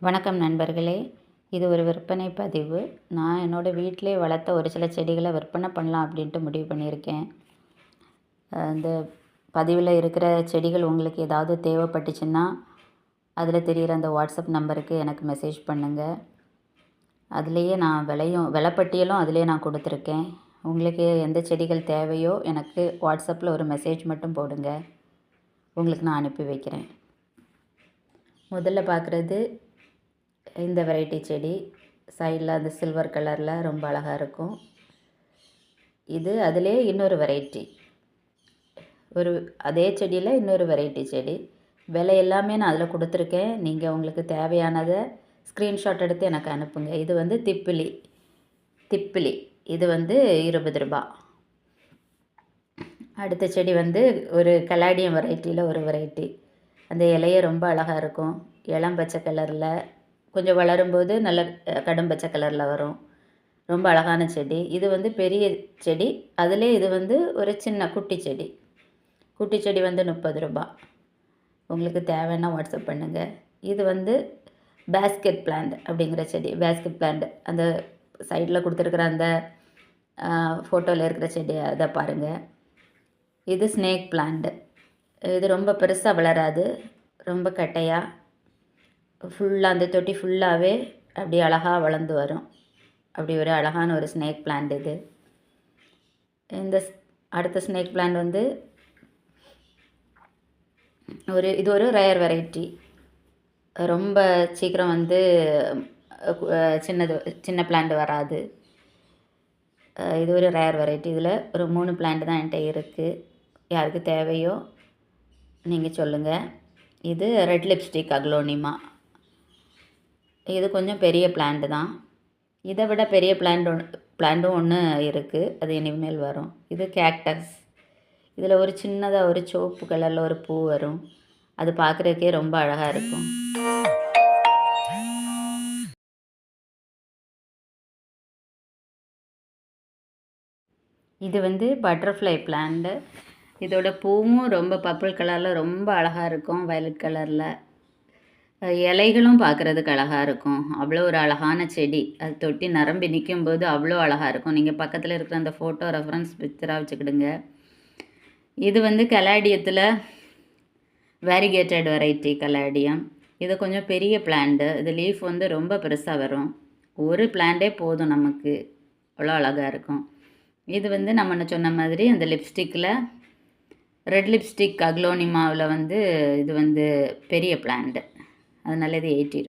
வணக்கம் நண்பர்களே. இது ஒரு விற்பனை பதிவு. நான் என்னோடய வீட்டிலே வளர்த்த ஒரு சில செடிகளை விற்பனை பண்ணலாம் அப்படின்ட்டு முடிவு பண்ணியிருக்கேன். இந்த பதிவில் இருக்கிற செடிகள் உங்களுக்கு ஏதாவது தேவைப்பட்டுச்சுன்னா அதில் தெரிகிற அந்த வாட்ஸ்அப் நம்பருக்கு எனக்கு மெசேஜ் பண்ணுங்கள். அதுலேயே நான் விலைப்பட்டியலும் அதிலே நான் கொடுத்துருக்கேன். உங்களுக்கு எந்த செடிகள் தேவையோ எனக்கு வாட்ஸ்அப்பில் ஒரு மெசேஜ் மட்டும் போடுங்க, உங்களுக்கு நான் அனுப்பி வைக்கிறேன். முதல்ல பார்க்குறது இந்த வெரைட்டி செடி. சைடில் அந்த சில்வர் கலரில் ரொம்ப அழகாக இருக்கும். இது அதிலே இன்னொரு வெரைட்டி, அதே செடியில் இன்னொரு வெரைட்டி செடி. விலை எல்லாமே நான் அதில் கொடுத்துருக்கேன். நீங்கள் உங்களுக்கு தேவையானதை ஸ்க்ரீன்ஷாட் எடுத்து எனக்கு அனுப்புங்க. இது வந்து திப்பிலி இது வந்து 20 ரூபா. அடுத்த செடி வந்து ஒரு கலாடியம் வெரைட்டியில் ஒரு வெரைட்டி. அந்த இலையே ரொம்ப அழகாக இருக்கும். இளம் பச்சை கலரில், கொஞ்சம் வளரும்போது நல்ல கடும் பச்சை கலரில் வரும். ரொம்ப அழகான செடி. இது வந்து பெரிய செடி. அதிலே இது வந்து ஒரு சின்ன குட்டி செடி வந்து 30 ரூபா. உங்களுக்கு தேவைன்னா வாட்ஸ்அப் பண்ணுங்கள். இது வந்து பேஸ்கெட் பிளான்ட் அப்படிங்கிற செடி. பேஸ்கெட் பிளான்ட் அந்த சைடில் கொடுத்துருக்குற அந்த ஃபோட்டோவில் இருக்கிற செடி அதை பாருங்கள். இது ஸ்னேக் பிளான்ட். இது ரொம்ப பெருசாக வளராது, ரொம்ப கட்டையாக ஃபுல்லாக அந்த தொட்டி ஃபுல்லாகவே அப்படி அழகாக வளர்ந்து வரும். அப்படி ஒரு அழகான ஒரு ஸ்னேக் பிளான்ட் இது. இந்த அடுத்த ஸ்னேக் பிளான்ட் வந்து இது ஒரு ரேர் வெரைட்டி. ரொம்ப சீக்கிரம் வந்து சின்ன பிளான்ட் வராது. இது ஒரு ரேர் வெரைட்டி. இதில் ஒரு 3 பிளான்ட் தான் என்கிட்ட இருக்குது. யாருக்கு தேவையோ நீங்கள் சொல்லுங்கள். இது ரெட் லிப்ஸ்டிக் அக்லோனிமா. இது கொஞ்சம் பெரிய பிளான்ட்டு தான். இதை விட பெரிய பிளான்ட்டும் ஒன்று இருக்குது, அது இனிமேல் வரும். இது கேக்டஸ். இதில் ஒரு சின்னதாக ஒரு சிவப்பு கலரில் ஒரு பூ வரும். அது பார்க்குறதுக்கே ரொம்ப அழகாக இருக்கும். இது வந்து பட்டர்ஃப்ளை பிளான்ட்டு. இதோட பூவும் ரொம்ப பர்பிள் கலரில் ரொம்ப அழகாக இருக்கும், வயலட் கலரில். இலைகளும் பார்க்குறதுக்கு அழகாக இருக்கும். அவ்வளோ ஒரு அழகான செடி. அது தொட்டி நிரம்பி நிற்கும்போது அவ்வளோ அழகாக இருக்கும். நீங்கள் பக்கத்தில் இருக்கிற அந்த ஃபோட்டோ ரெஃபரன்ஸ் பிக்சராக வச்சுக்கிடுங்க. இது வந்து கலாடியத்தில் வேரிகேட்டட் வெரைட்டி கலாடியம். இது கொஞ்சம் பெரிய பிளான்ட்டு. இது லீஃப் வந்து ரொம்ப பெருசாக வரும். ஒரு பிளான்ட்டே போதும் நமக்கு, அவ்வளோ அழகாக இருக்கும். இது வந்து நம்ம சொன்ன மாதிரி அந்த லிப்ஸ்டிக்கில் ரெட் லிப்ஸ்டிக் அக்லோனிமாவில் வந்து இது வந்து பெரிய பிளான்ட்டு. அதனால இது 80